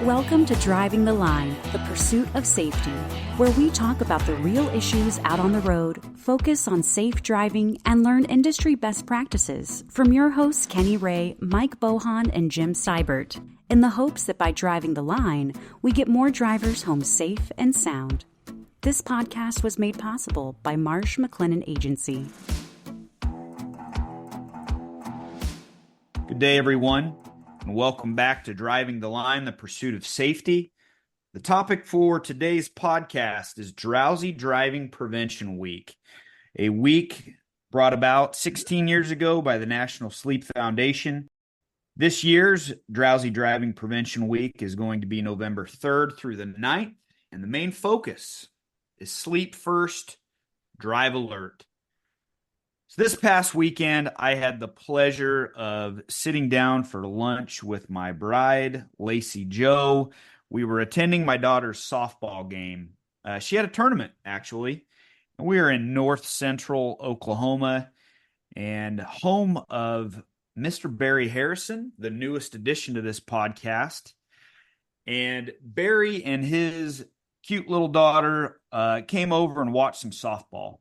Welcome to Driving the Line, the pursuit of safety, where we talk about the real issues out on the road, focus on safe driving, and learn industry best practices from your hosts Kenny Ray, Mike Bohan, and Jim Seibert, in the hopes that by driving the line, we get more drivers home safe and sound. This podcast was made possible by Marsh McLennan Agency. Good day, everyone, and welcome back to Driving the Line, the pursuit of safety. The topic for today's podcast is Drowsy Driving Prevention Week, a week brought about 16 years ago by the National Sleep Foundation. This year's Drowsy Driving Prevention Week is going to be November 3rd through the 9th, and the main focus is Sleep First, Drive Alert. So this past weekend, I had the pleasure of sitting down for lunch with my bride, Lacey Joe. We were attending my daughter's softball game. She had a tournament, actually. We were in north central Oklahoma and home of Mr. Barry Harrison, the newest addition to this podcast. And Barry and his cute little daughter came over and watched some softball.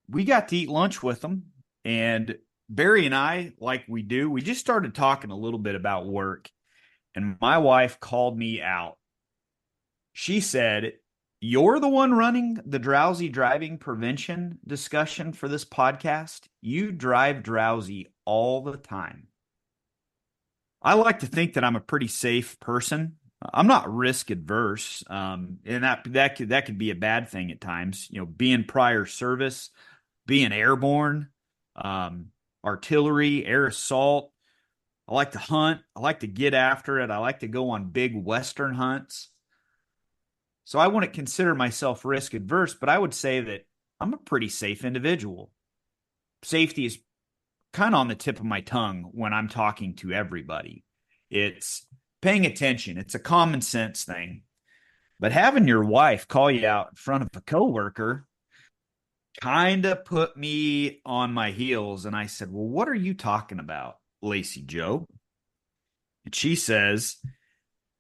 We got to eat lunch with them, and Barry and I, like we do, we just started talking a little bit about work, and my wife called me out. She said, "You're the one running the drowsy driving prevention discussion for this podcast. You drive drowsy all the time." I like to think that I'm a pretty safe person. I'm not risk adverse, and that could be a bad thing at times. You know, being prior service, being airborne, artillery, air assault. I like to hunt. I like to get after it. I like to go on big Western hunts. So I wouldn't consider myself risk adverse, but I would say that I'm a pretty safe individual. Safety is kind of on the tip of my tongue when I'm talking to everybody. It's paying attention. It's a common sense thing. But having your wife call you out in front of a coworker kind of put me on my heels. And I said, "Well, what are you talking about, Lacey Joe?" And she says,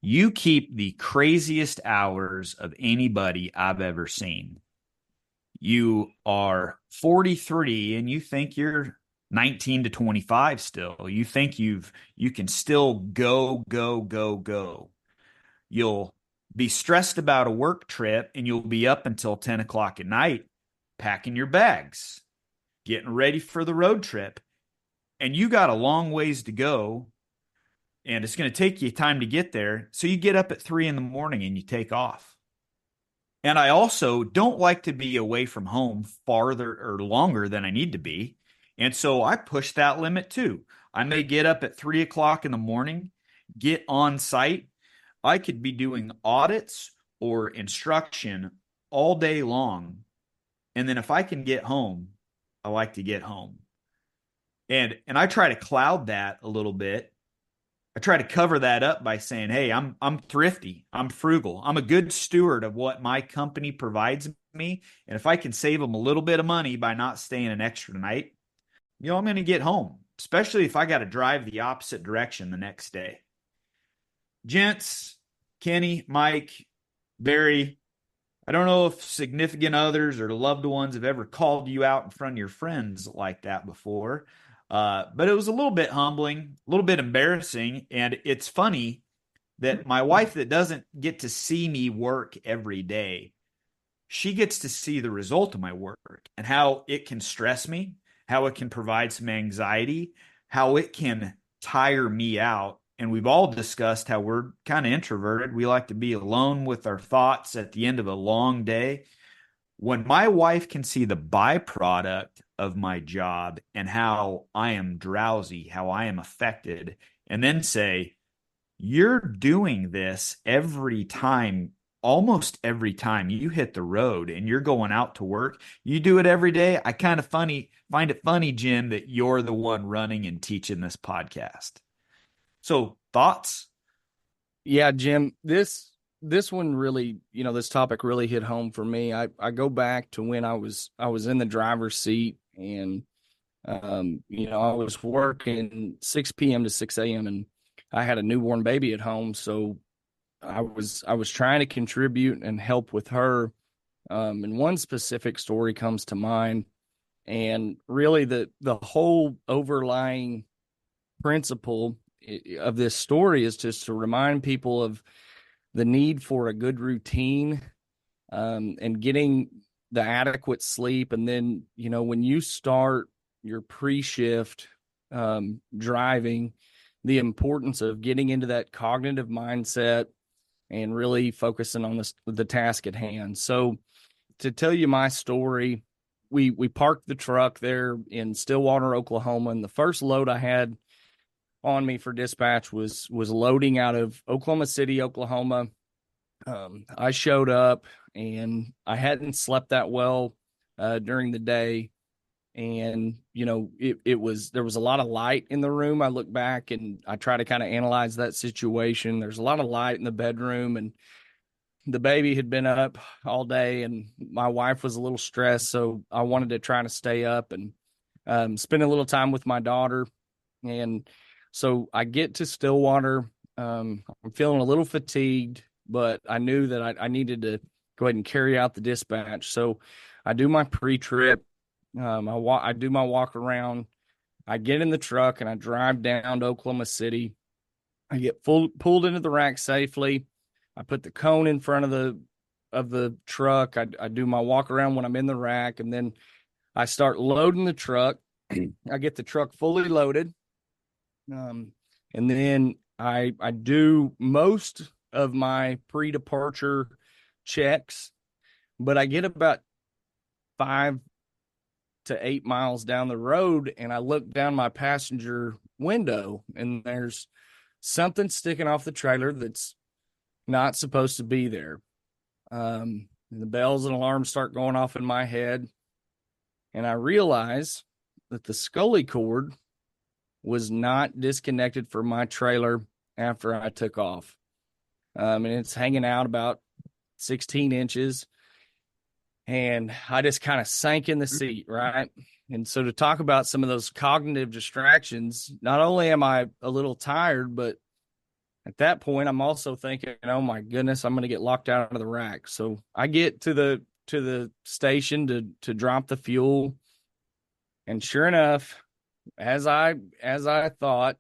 "You keep the craziest hours of anybody I've ever seen. You are 43 and you think you're 19 to 25 still. You think you can still go. You'll be stressed about a work trip and you'll be up until 10 o'clock at night packing your bags, getting ready for the road trip. And you got a long ways to go, and it's going to take you time to get there. So you get up at 3 a.m. and you take off. And I also don't like to be away from home farther or longer than I need to be. And so I push that limit too. I may get up at 3 o'clock in the morning, get on site. I could be doing audits or instruction all day long. And then if I can get home, I like to get home. And I try to cloud that a little bit. I try to cover that up by saying, "Hey, I'm thrifty. I'm frugal. I'm a good steward of what my company provides me. And if I can save them a little bit of money by not staying an extra night, I'm going to get home, especially if I got to drive the opposite direction the next day." Gents, Kenny, Mike, Barry, I don't know if significant others or loved ones have ever called you out in front of your friends like that before. But it was a little bit humbling, a little bit embarrassing. And it's funny that my wife that doesn't get to see me work every day, she gets to see the result of my work and how it can stress me, how it can provide some anxiety, how it can tire me out. And we've all discussed how we're kind of introverted. We like to be alone with our thoughts at the end of a long day. When my wife can see the byproduct of my job and how I am drowsy, how I am affected, and then say, "You're doing this every time, almost every time you hit the road and you're going out to work. You do it every day." I find it funny, Jim, that you're the one running and teaching this podcast. So, thoughts? Yeah, Jim, this one really, this topic really hit home for me. I go back to when I was in the driver's seat, and I was working 6 p.m. to 6 a.m. and I had a newborn baby at home. So I was trying to contribute and help with her. And one specific story comes to mind, and really the whole overlying principle of this story is just to remind people of the need for a good routine, and getting the adequate sleep. And then, when you start your pre-shift driving, the importance of getting into that cognitive mindset and really focusing on the task at hand. So to tell you my story, we parked the truck there in Stillwater, Oklahoma, and the first load I had on me for dispatch was loading out of Oklahoma City, Oklahoma. I showed up and I hadn't slept that well during the day. And, there was a lot of light in the room. I look back and I try to kind of analyze that situation. There's a lot of light in the bedroom, and the baby had been up all day, and my wife was a little stressed. So I wanted to try to stay up and spend a little time with my daughter. And so I get to Stillwater. I'm feeling a little fatigued, but I knew that I needed to go ahead and carry out the dispatch. So I do my pre-trip. I do my walk around. I get in the truck and I drive down to Oklahoma City. I get pulled into the rack safely. I put the cone in front of the truck. I do my walk around when I'm in the rack, and then I start loading the truck. I get the truck fully loaded. And then I do most of my pre-departure checks, but I get about 5 to 8 miles down the road, and I look down my passenger window, and there's something sticking off the trailer that's not supposed to be there. And the bells and alarms start going off in my head, and I realize that the scully cord was not disconnected from my trailer after I took off. And it's hanging out about 16 inches. And I just kind of sank in the seat, right? And so to talk about some of those cognitive distractions, not only am I a little tired, but at that point, I'm also thinking, oh my goodness, I'm going to get locked out of the rack. So I get to the station to drop the fuel. And sure enough, as I thought,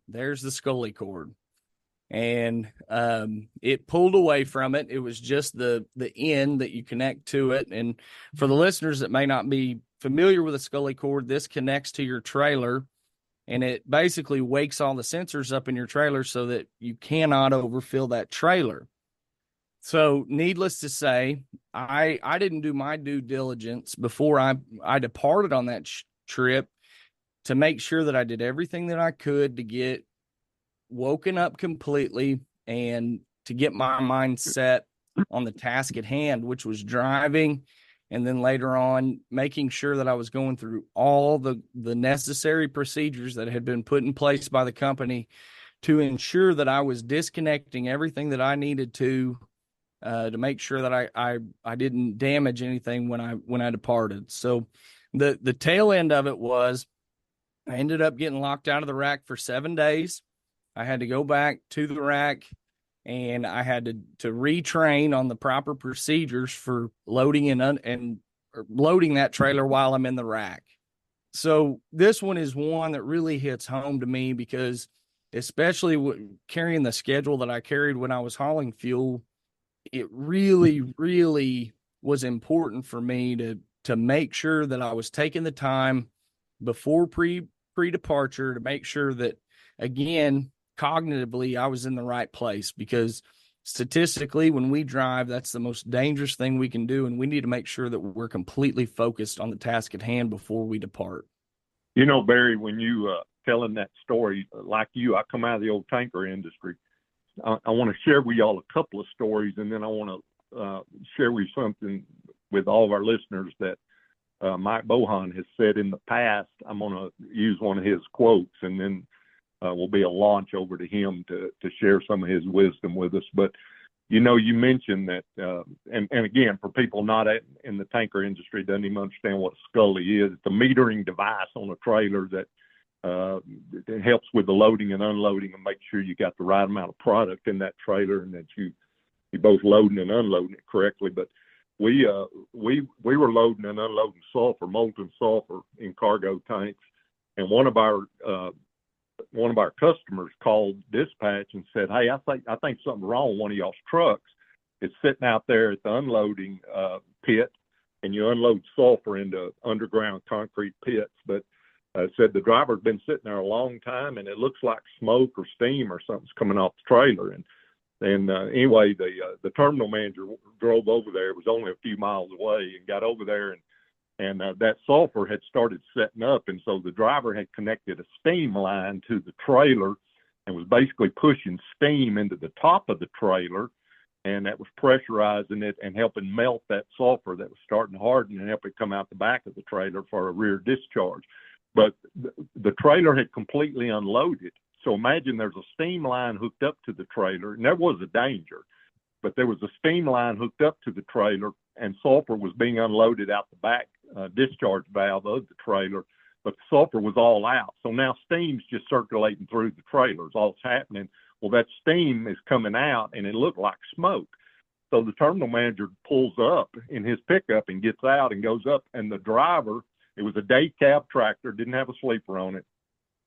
there's the scully cord. And it pulled away from it. It was just the end that you connect to it. And for the listeners that may not be familiar with a scully cord, this connects to your trailer, and it basically wakes all the sensors up in your trailer so that you cannot overfill that trailer. So needless to say, I didn't do my due diligence before I departed on that trip to make sure that I did everything that I could to get woken up completely and to get my mind set on the task at hand, which was driving. And then later on, making sure that I was going through all the necessary procedures that had been put in place by the company to ensure that I was disconnecting everything that I needed to make sure that I didn't damage anything when I departed. So the tail end of it was I ended up getting locked out of the rack for 7 days. I had to go back to the rack, and I had to retrain on the proper procedures for loading and loading that trailer while I'm in the rack. So this one is one that really hits home to me because, especially carrying the schedule that I carried when I was hauling fuel, it really, really was important for me to make sure that I was taking the time before pre-departure to make sure that, again, cognitively, I was in the right place, because statistically, when we drive, that's the most dangerous thing we can do. And we need to make sure that we're completely focused on the task at hand before we depart. You know, Barry, when you telling that story, like you, I come out of the old tanker industry. I want to share with y'all a couple of stories, and then I want to share with you something with all of our listeners that Mike Bohan has said in the past. I'm going to use one of his quotes, and then will be a launch over to him to share some of his wisdom with us. But, you know, you mentioned that, and again, for people not in the tanker industry, doesn't even understand what a scully is. It's a metering device on a trailer that It helps with the loading and unloading and make sure you got the right amount of product in that trailer and that you both loading and unloading it correctly. But we were loading and unloading sulfur, molten sulfur, in cargo tanks, and one of our customers called dispatch and said, "Hey, I think something's wrong with one of y'all's trucks. It's sitting out there at the unloading pit, and you unload sulfur into underground concrete pits." But said the driver's been sitting there a long time, and it looks like smoke or steam or something's coming off the trailer. And anyway, the terminal manager drove over there. It was only a few miles away, and got over there, and that sulfur had started setting up, and so the driver had connected a steam line to the trailer and was basically pushing steam into the top of the trailer, and that was pressurizing it and helping melt that sulfur that was starting to harden and help it come out the back of the trailer for a rear discharge. But the trailer had completely unloaded. So imagine there's a steam line hooked up to the trailer, and there was a danger, but there was a steam line hooked up to the trailer, and sulfur was being unloaded out the back discharge valve of the trailer, but the sulfur was all out. So now steam's just circulating through the trailer is all that's happening. Well, that steam is coming out, and it looked like smoke. So the terminal manager pulls up in his pickup and gets out and goes up, and the driver, it was a day cab tractor, didn't have a sleeper on it.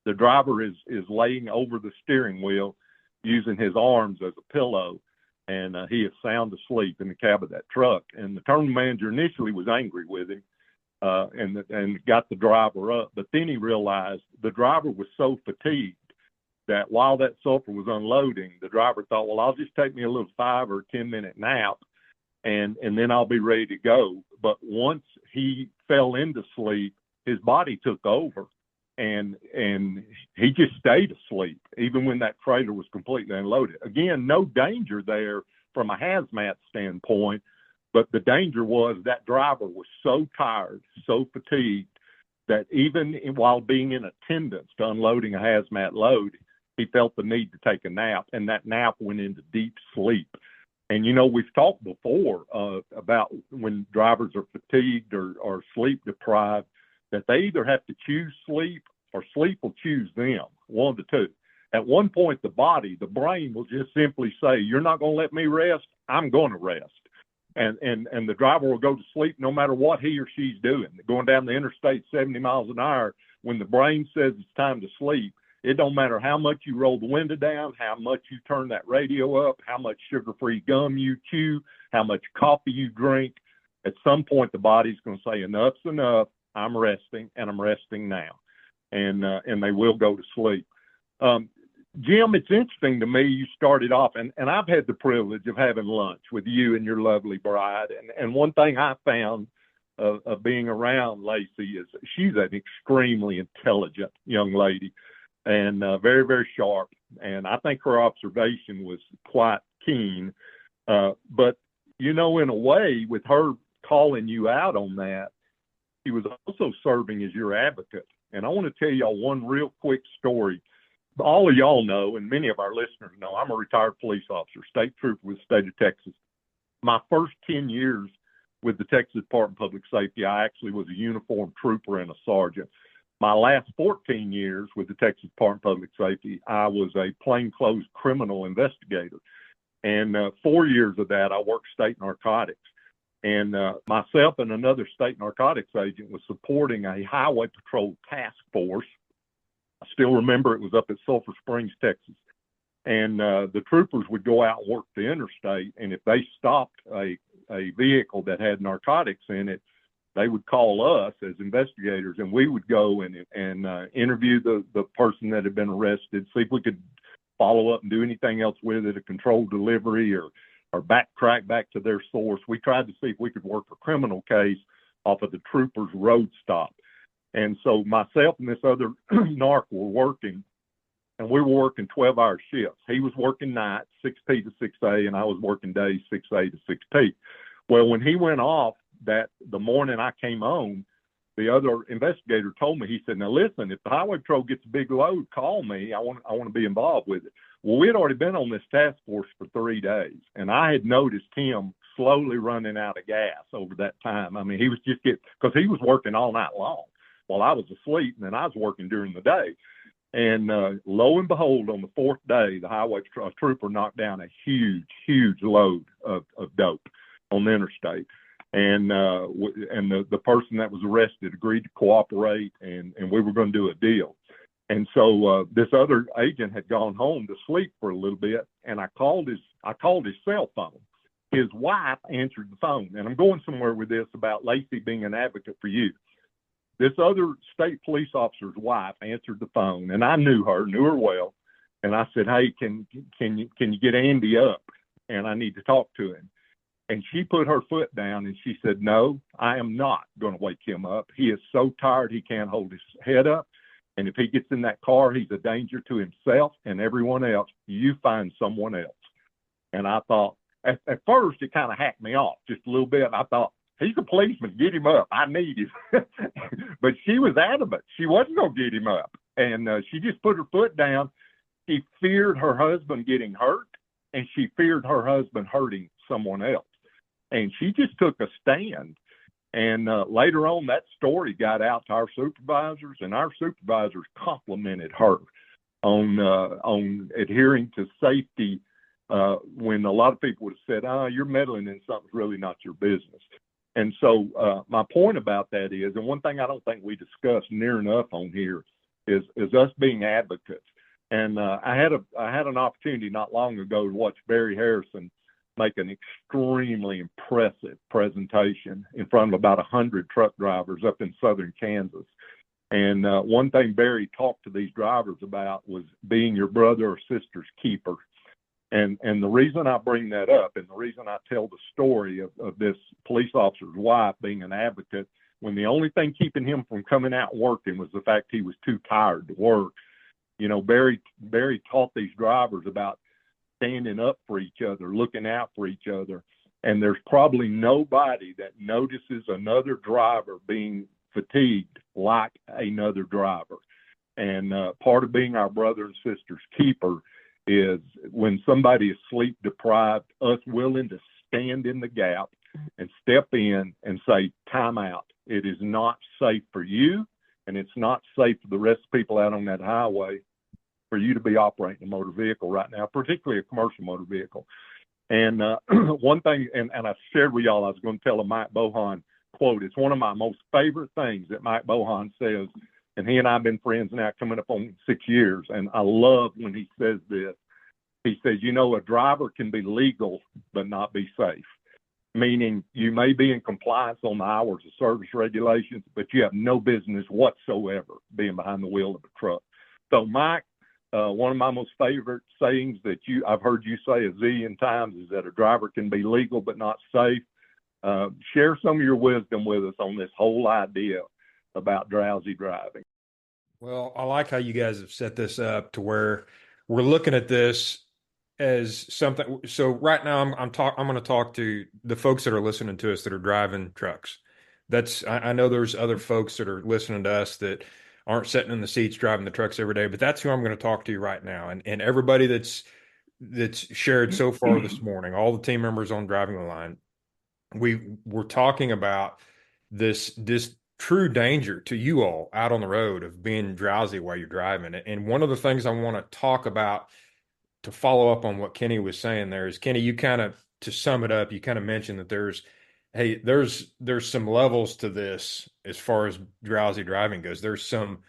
The driver is laying over the steering wheel using his arms as a pillow, and he is sound asleep in the cab of that truck. And the terminal manager initially was angry with him and got the driver up, but then he realized the driver was so fatigued that while that sulfur was unloading, the driver thought, well, I'll just take me a little 5 or 10 minute nap, and then I'll be ready to go. But once he fell into sleep, his body took over, and he just stayed asleep even when that trailer was completely unloaded. Again, no danger there from a hazmat standpoint, but the danger was that driver was so tired, so fatigued, that even while being in attendance to unloading a hazmat load, he felt the need to take a nap, and that nap went into deep sleep. And, you know, we've talked before about when drivers are fatigued or sleep deprived, that they either have to choose sleep or sleep will choose them, one of the two. At one point, the brain will just simply say, you're not going to let me rest, I'm going to rest. And the driver will go to sleep no matter what he or she's doing. Going down the interstate 70 miles an hour, when the brain says it's time to sleep, it don't matter how much you roll the window down, how much you turn that radio up, how much sugar-free gum you chew, how much coffee you drink. At some point, the body's going to say, enough's enough, I'm resting, and I'm resting now. And they will go to sleep. Jim, it's interesting to me, you started off, and I've had the privilege of having lunch with you and your lovely bride. And one thing I found of being around Lacey is she's an extremely intelligent young lady, and very, very sharp. And I think her observation was quite keen. But, you know, in a way, with her calling you out on that, she was also serving as your advocate. And I want to tell y'all one real quick story. All of y'all know, and many of our listeners know, I'm a retired police officer, state trooper with the state of Texas. My first 10 years with the Texas Department of Public Safety, I actually was a uniformed trooper and a sergeant. My last 14 years with the Texas Department of Public Safety, I was a plainclothes criminal investigator. And 4 years of that, I worked state narcotics. And myself and another state narcotics agent was supporting a highway patrol task force. I still remember it was up at Sulphur Springs, Texas. And the troopers would go out and work the interstate. And if they stopped a vehicle that had narcotics in it, they would call us as investigators, and we would go and interview the person that had been arrested, see if we could follow up and do anything else with it, a controlled delivery or backtrack back to their source. We tried to see if we could work a criminal case off of the trooper's road stop. And so myself and this other narc were working, and we were working 12-hour shifts. He was working nights, 6P to 6A, and I was working days, 6A to 6P. Well, when he went off that the morning I came home, the other investigator told me, he said, now listen, if the highway patrol gets a big load, call me. I want to be involved with it. Well, we had already been on this task force for 3 days, and I had noticed him slowly running out of gas over that time. I mean, he was just because he was working all night long. while I was asleep, and then I was working during the day. And lo and behold, on the fourth day, the highway trooper knocked down a huge load of dope on the interstate. And the person that was arrested agreed to cooperate, and we were going to do a deal. And so this other agent had gone home to sleep for a little bit, and I called his cell phone. His wife answered the phone, and I'm going somewhere with this about Lacey being an advocate for you. This other state police officer's wife answered the phone, and I knew her well. And I said, "Hey, can you get Andy up? And I need to talk to him." And she put her foot down and she said, "No, I am not going to wake him up. He is so tired he can't hold his head up. And if he gets in that car, he's a danger to himself and everyone else. You find someone else." And I thought, at first, it kind of hacked me off just a little bit. And I thought, he's a policeman. Get him up. I need him. But she was adamant. She wasn't going to get him up. And she just put her foot down. She feared her husband getting hurt, and she feared her husband hurting someone else. And she just took a stand. And later on, that story got out to our supervisors, and our supervisors complimented her on adhering to safety when a lot of people would have said, "You're meddling in something's really not your business." And so my point about that is, and one thing I don't think we discussed near enough on here is us being advocates. And I had an opportunity not long ago to watch Barry Harrison make an extremely impressive presentation in front of about 100 truck drivers up in southern Kansas. And one thing Barry talked to these drivers about was being your brother or sister's keeper. And the reason I bring that up, and the reason I tell the story of this police officer's wife being an advocate, when the only thing keeping him from coming out and working was the fact he was too tired to work, Barry taught these drivers about standing up for each other, looking out for each other. And there's probably nobody that notices another driver being fatigued like another driver. And part of being our brother and sister's keeper is when somebody is sleep deprived, us willing to stand in the gap and step in and say, "Time out. It is not safe for you, and it's not safe for the rest of the people out on that highway for you to be operating a motor vehicle right now, particularly a commercial motor vehicle." And one thing, and I shared with y'all, I was going to tell a Mike Bohan quote. It's one of my most favorite things that Mike Bohan says, and he and I have been friends now coming up on 6 years, and I love when he says this. He says, "A driver can be legal but not be safe," meaning you may be in compliance on the hours of service regulations, but you have no business whatsoever being behind the wheel of a truck. So, Mike, one of my most favorite sayings that I've heard you say a zillion times is that a driver can be legal but not safe. Share some of your wisdom with us on this whole idea about drowsy driving. Well, I like how you guys have set this up to where we're looking at this as something. So right now I'm going to talk to the folks that are listening to us that are driving trucks. I know there's other folks that are listening to us that aren't sitting in the seats driving the trucks every day, but that's who I'm going to talk to right now. And everybody that's shared so far this morning, all the team members on Driving the Line, we're talking about this true danger to you all out on the road of being drowsy while you're driving. And one of the things I want to talk about to follow up on what Kenny was saying there is, Kenny, you kind of, to sum it up, you kind of mentioned that there's some levels to this as far as drowsy driving goes. There's some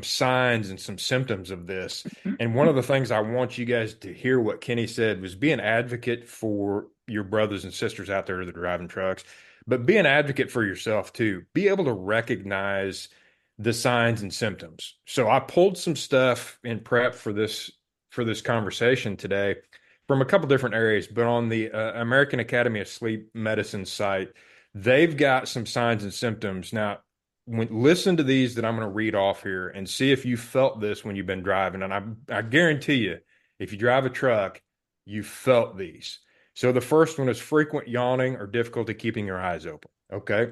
signs and some symptoms of this. And one of the things I want you guys to hear what Kenny said was be an advocate for your brothers and sisters out there that are driving trucks, but be an advocate for yourself too. Be able to recognize the signs and symptoms. So I pulled some stuff in prep for this conversation today from a couple different areas, but on the American Academy of Sleep Medicine site, they've got some signs and symptoms. Now, listen to these that I'm going to read off here and see if you felt this when you've been driving. And I guarantee you, if you drive a truck, you felt these. So the first one is frequent yawning or difficulty keeping your eyes open. Okay.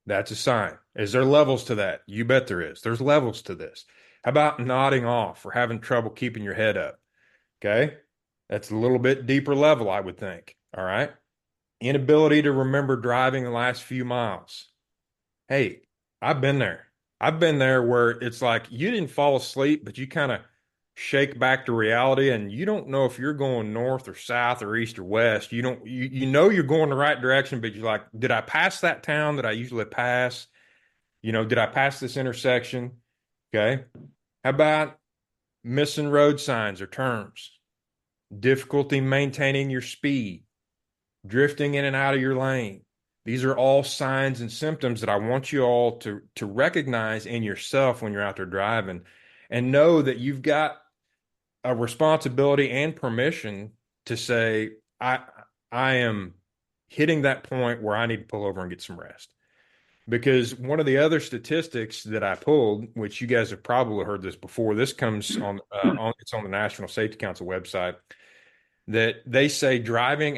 That's a sign. Is there levels to that? You bet there is. There's levels to this. How about nodding off or having trouble keeping your head up? Okay. That's a little bit deeper level, I would think. All right. Inability to remember driving the last few miles. Hey, I've been there. I've been there where it's like you didn't fall asleep, but you kind of shake back to reality and you don't know if you're going north or south or east or west. You don't you know you're going the right direction, but you're like, did I pass that town that I usually pass? Did I pass this intersection? Okay. How about missing road signs or turns? Difficulty maintaining your speed, drifting in and out of your lane. These are all signs and symptoms that I want you all to recognize in yourself when you're out there driving, and know that you've got a responsibility and permission to say, I am hitting that point where I need to pull over and get some rest. Because one of the other statistics that I pulled, which you guys have probably heard this before, this comes on it's on the National Safety Council website, that they say driving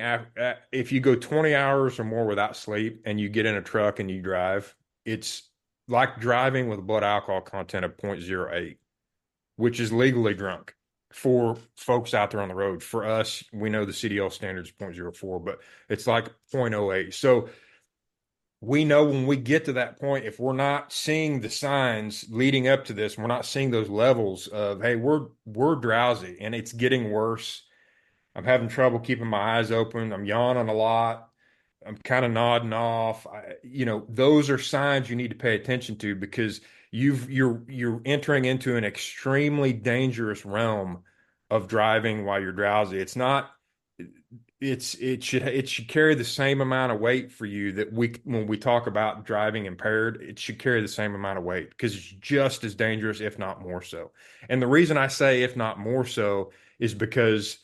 if you go 20 hours or more without sleep and you get in a truck and you drive, it's like driving with a blood alcohol content of 0.08, which is legally drunk for folks out there on the road. For us, we know the CDL standard is 0.04, but it's like 0.08. So we know when we get to that point, if we're not seeing the signs leading up to this, we're not seeing those levels of, hey, we're drowsy and it's getting worse. I'm having trouble keeping my eyes open. I'm yawning a lot. I'm kind of nodding off. Those are signs you need to pay attention to, because you're entering into an extremely dangerous realm of driving while you're drowsy. It's not. It should carry the same amount of weight for you that when we talk about driving impaired, it should carry the same amount of weight, because it's just as dangerous, if not more so. And the reason I say if not more so is because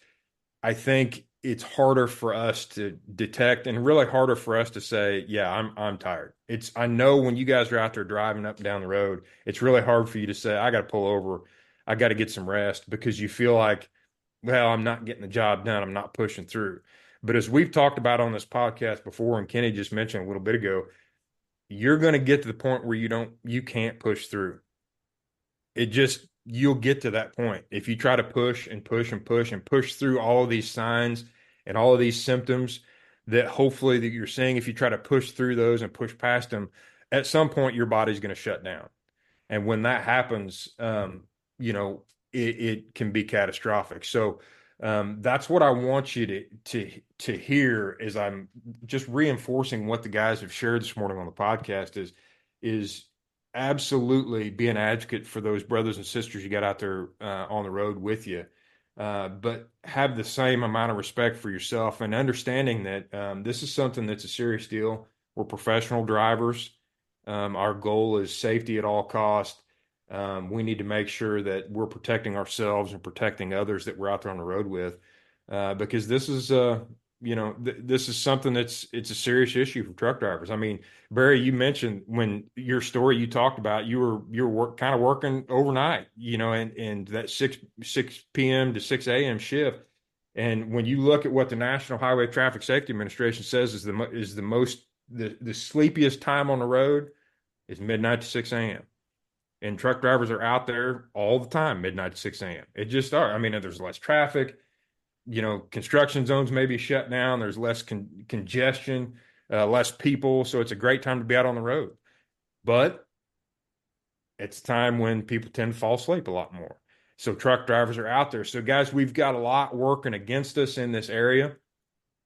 I think it's harder for us to detect and really harder for us to say, yeah, I'm tired. I know when you guys are out there driving up and down the road, it's really hard for you to say, I got to pull over. I got to get some rest, because you feel like, well, I'm not getting the job done. I'm not pushing through. But as we've talked about on this podcast before, and Kenny just mentioned a little bit ago, you're going to get to the point where you can't push through. You'll get to that point if you try to push and push and push and push through all of these signs and all of these symptoms that hopefully that you're seeing. If you try to push through those and push past them, at some point your body's going to shut down. And when that happens, it can be catastrophic. So that's what I want you to hear, as I'm just reinforcing what the guys have shared this morning on the podcast is absolutely be an advocate for those brothers and sisters you got out there on the road with you, but have the same amount of respect for yourself, and understanding that this is something that's a serious deal. We're professional drivers. Our goal is safety at all costs. We need to make sure that we're protecting ourselves and protecting others that we're out there on the road with, because this is this is something it's a serious issue for truck drivers. I mean, Barry, you mentioned when your story, you talked about you were kind of working overnight, and that 6 p.m. to 6 a.m. shift. And when you look at what the National Highway Traffic Safety Administration says is the sleepiest time on the road is midnight to 6 a.m. And truck drivers are out there all the time, midnight to 6 a.m. It just are. I mean, there's less traffic. Construction zones may be shut down. There's less congestion, less people. So it's a great time to be out on the road. But it's time when people tend to fall asleep a lot more. So truck drivers are out there. So guys, we've got a lot working against us in this area.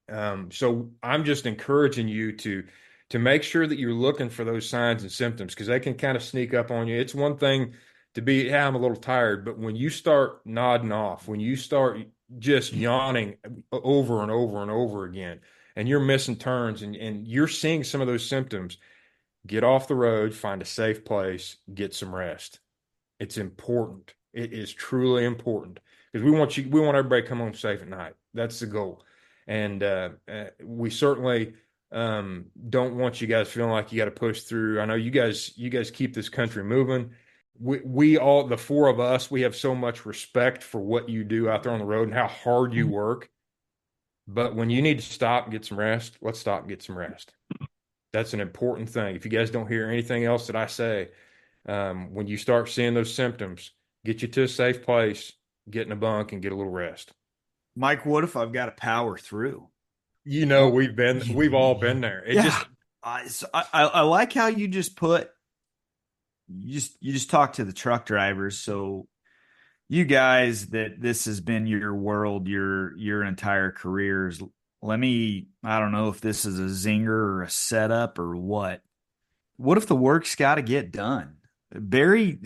So I'm just encouraging you to make sure that you're looking for those signs and symptoms, because they can kind of sneak up on you. It's one thing to be, I'm a little tired, but when you start nodding off, when you start just yawning over and over and over again, and you're missing turns and you're seeing some of those symptoms, get off the road, find a safe place, get some rest. It's important. It is truly important, because we want everybody to come home safe at night. That's the goal. And we certainly don't want you guys feeling like you got to push through. I know you guys keep this country moving. We all, the four of us, we have so much respect for what you do out there on the road and how hard you work. But when you need to stop and get some rest, let's stop and get some rest. That's an important thing. If you guys don't hear anything else that I say, when you start seeing those symptoms, get you to a safe place, get in a bunk and get a little rest. Mike, what if I've got to power through? We've all been there. I like how you just put you just talk to the truck drivers. So you guys that this has been your world, your entire careers. I don't know if this is a zinger or a setup or what. What if the work's got to get done? Barry,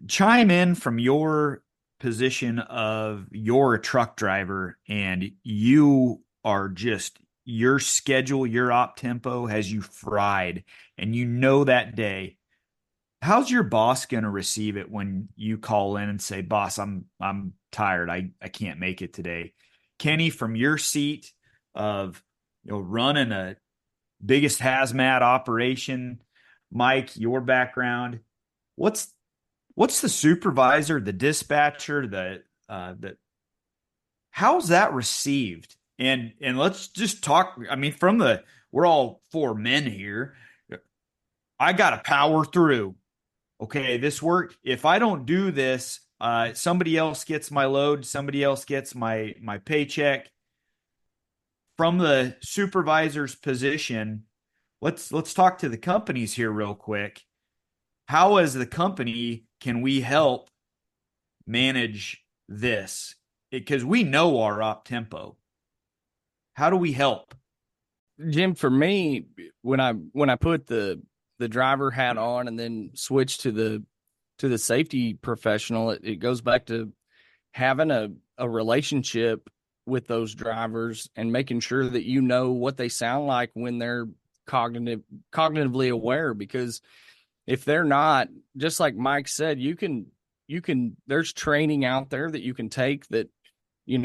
chime in from your position of you're a truck driver and you are just your schedule, your op tempo has you fried, and you know that day. How's your boss going to receive it when you call in and say, "Boss, I'm tired. I can't make it today." Kenny, from your seat of running a biggest hazmat operation, Mike, your background, what's the supervisor, the dispatcher, the how's that received? And let's just talk. I mean, we're all four men here. I got to power through. Okay, this work. If I don't do this, somebody else gets my load. Somebody else gets my paycheck. From the supervisor's position, let's talk to the companies here real quick. How, as the company, can we help manage this? Because we know our op tempo. How do we help? Jim, for me, when I put the driver hat on and then switch to the safety professional, it goes back to having a relationship with those drivers and making sure that you know what they sound like when they're cognitively aware. Because if they're not, just like Mike said, you can there's training out there that you can take that you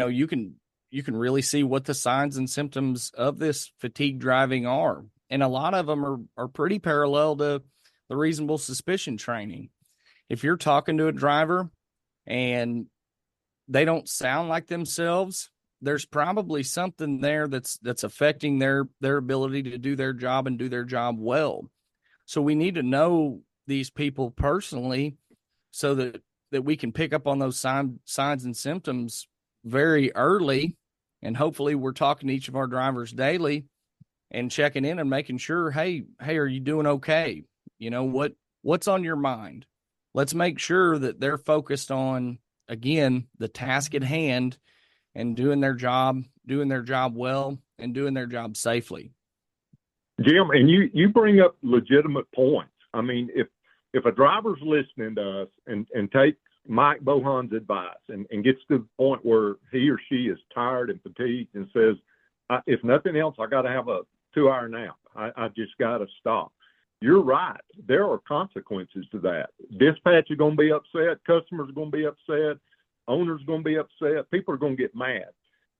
can really see what the signs and symptoms of this fatigue driving are. And a lot of them are pretty parallel to the reasonable suspicion training. If you're talking to a driver and they don't sound like themselves, there's probably something there that's affecting their ability to do their job and do their job well. So we need to know these people personally so that we can pick up on those signs and symptoms very early. And hopefully we're talking to each of our drivers daily and checking in and making sure, hey, are you doing okay? What's on your mind? Let's make sure that they're focused on, again, the task at hand and doing their job well and doing their job safely. Jim, and you bring up legitimate points. I mean, if a driver's listening to us and takes Mike Bohan's advice and gets to the point where he or she is tired and fatigued and says, if nothing else, I got to have a 2-hour nap. I just got to stop. You're right. There are consequences to that. Dispatch is going to be upset. Customers are going to be upset. Owners are going to be upset. People are going to get mad.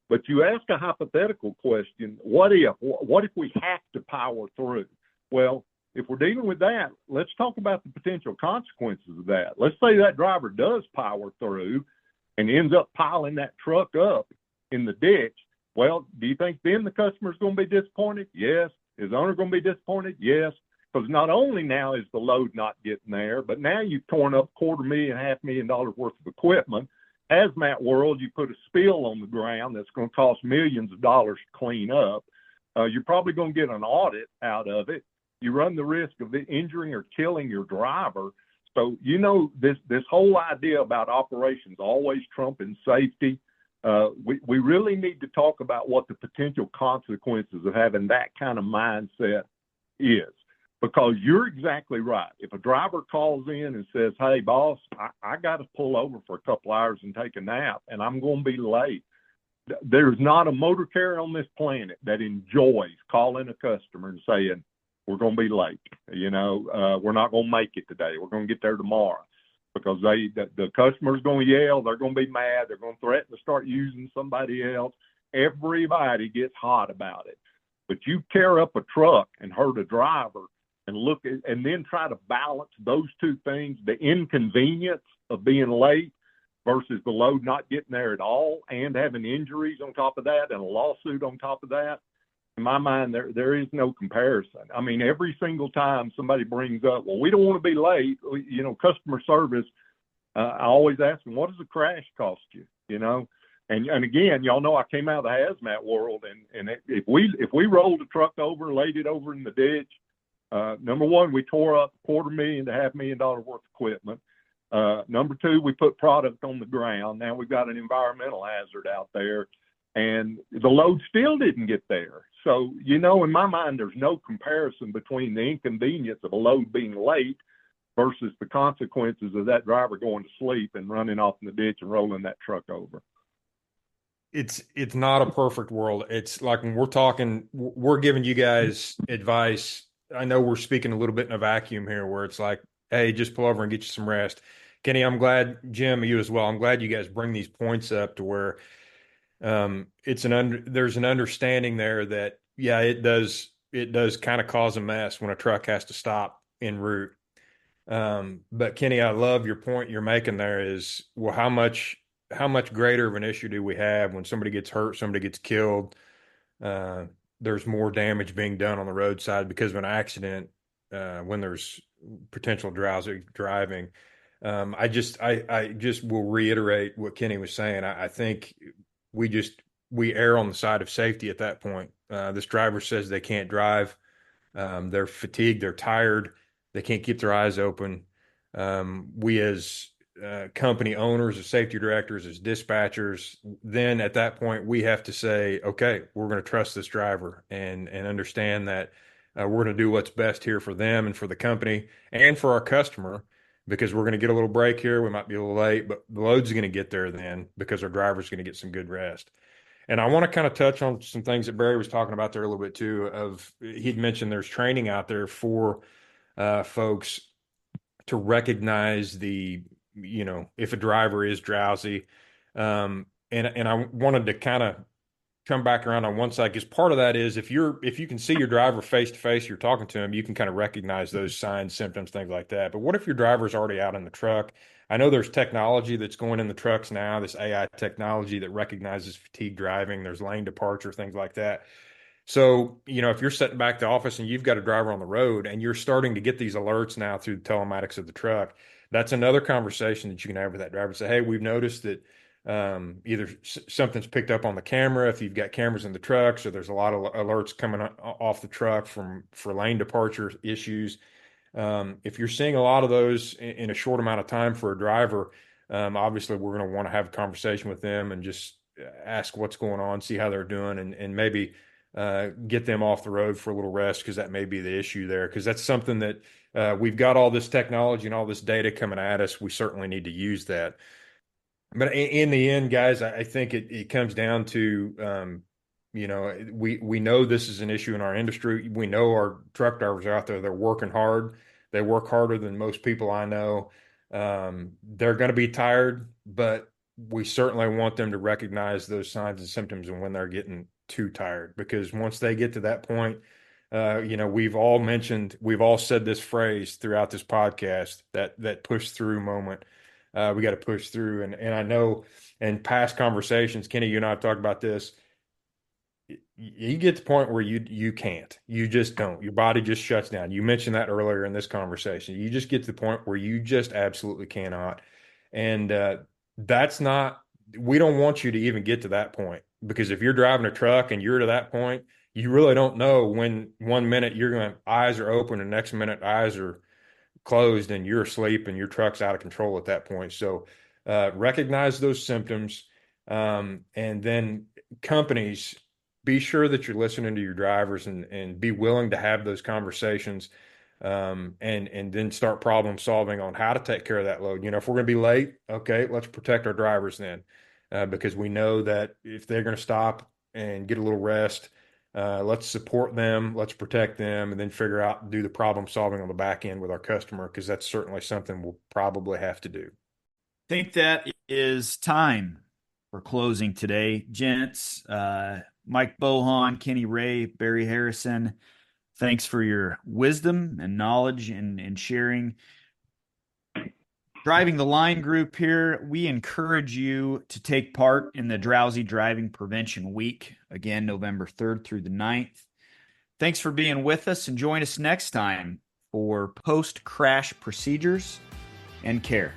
But you ask a hypothetical question, what if we have to power through? Well, if we're dealing with that, let's talk about the potential consequences of that. Let's say that driver does power through and ends up piling that truck up in the ditch. Well, do you think then the customer's going to be disappointed? Yes. Is the owner going to be disappointed? Yes. Because not only now is the load not getting there, but now you've torn up $250,000, $500,000 worth of equipment. Hazmat world, you put a spill on the ground that's going to cost millions of dollars to clean up. You're probably going to get an audit out of it. You run the risk of injuring or killing your driver. So, this whole idea about operations always trumping safety. We really need to talk about what the potential consequences of having that kind of mindset is. Because you're exactly right. If a driver calls in and says, hey, boss, I got to pull over for a couple hours and take a nap, and I'm going to be late. There's not a motor carrier on this planet that enjoys calling a customer and saying, we're going to be late. We're not going to make it today. We're going to get there tomorrow. Because the customer's going to yell. They're going to be mad. They're going to threaten to start using somebody else. Everybody gets hot about it. But you tear up a truck and hurt a driver, and then try to balance those two things, the inconvenience of being late versus the load not getting there at all and having injuries on top of that and a lawsuit on top of that. In my mind, there is no comparison. I mean, every single time somebody brings up, well, we don't want to be late, customer service, I always ask them, what does a crash cost you? And again, y'all know I came out of the hazmat world, and if we rolled a truck over and laid it over in the ditch, Number one, we tore up $250,000 to $500,000 worth of equipment. Number two, we put product on the ground. Now we've got an environmental hazard out there, and the load still didn't get there. So, in my mind, there's no comparison between the inconvenience of a load being late versus the consequences of that driver going to sleep and running off in the ditch and rolling that truck over. It's not a perfect world. It's like when we're giving you guys advice. I know we're speaking a little bit in a vacuum here where it's like, hey, just pull over and get you some rest. Kenny, I'm glad, Jim, you as well. I'm glad you guys bring these points up to where there's an understanding there that, yeah, it does kind of cause a mess when a truck has to stop en route. But Kenny, I love your point you're making there is, well, how much greater of an issue do we have when somebody gets hurt, somebody gets killed? There's more damage being done on the roadside because of an accident when there's potential drowsy driving. I just will reiterate what Kenny was saying. I think we err on the side of safety at that point. This driver says they can't drive. They're fatigued. They're tired. They can't keep their eyes open. We as company owners, as safety directors, as dispatchers, then at that point we have to say, okay, we're going to trust this driver and understand that we're going to do what's best here for them and for the company and for our customer, because we're going to get a little break here. We might be a little late, but the load's going to get there then because our driver's going to get some good rest. And I want to kind of touch on some things that Barry was talking about there a little bit too. He'd mentioned there's training out there for folks to recognize if a driver is drowsy. And I wanted to kind of come back around on one side, because part of that is if you can see your driver face to face, you're talking to him, you can kind of recognize those signs, symptoms, things like that. But what if your driver's already out in the truck? I know there's technology that's going in the trucks now, this AI technology that recognizes fatigue driving. There's lane departure, things like that. So, if you're sitting back at the office and you've got a driver on the road and you're starting to get these alerts now through the telematics of the truck, that's another conversation that you can have with that driver. Say, hey, we've noticed that either something's picked up on the camera, if you've got cameras in the trucks, or there's a lot of alerts coming off the truck for lane departure issues. If you're seeing a lot of those in a short amount of time for a driver, obviously we're going to want to have a conversation with them and just ask what's going on, see how they're doing, and maybe get them off the road for a little rest, because that may be the issue there. Because that's something that we've got all this technology and all this data coming at us. We certainly need to use that. But in the end, guys, I think it comes down to, we know this is an issue in our industry. We know our truck drivers are out there. They're working hard. They work harder than most people I know. They're going to be tired, but we certainly want them to recognize those signs and symptoms and when they're getting too tired, because once they get to that point, we've all said this phrase throughout this podcast, that push through moment. We got to push through. And I know in past conversations, Kenny, you and I have talked about this. You get to the point where you can't, you just don't, your body just shuts down. You mentioned that earlier in this conversation. You just get to the point where you just absolutely cannot. And we don't want you to even get to that point, because if you're driving a truck and you're to that point, you really don't know when 1 minute eyes are open and the next minute eyes are closed and you're asleep and your truck's out of control at that point. So recognize those symptoms, and then companies, be sure that you're listening to your drivers and be willing to have those conversations, and then start problem solving on how to take care of that load. If we're going to be late, okay, let's protect our drivers then, because we know that if they're going to stop and get a little rest, let's support them, let's protect them, and then figure out, do the problem solving on the back end with our customer, because that's certainly something we'll probably have to do. I think that is time for closing today. Gents, Mike Bohan, Kenny Ray, Barry Harrison, thanks for your wisdom and knowledge and sharing. Driving the Line group here, we encourage you to take part in the Drowsy Driving Prevention Week, again, November 3rd through the 9th. Thanks for being with us, and join us next time for post-crash procedures and care.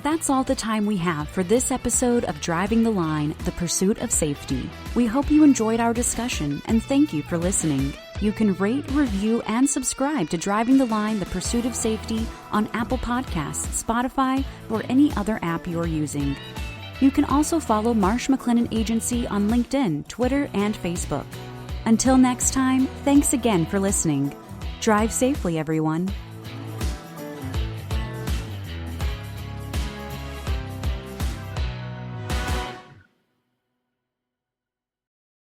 That's all the time we have for this episode of Driving the Line, the Pursuit of Safety. We hope you enjoyed our discussion, and thank you for listening. You can rate, review, and subscribe to Driving the Line, The Pursuit of Safety on Apple Podcasts, Spotify, or any other app you're using. You can also follow Marsh McLennan Agency on LinkedIn, Twitter, and Facebook. Until next time, thanks again for listening. Drive safely, everyone.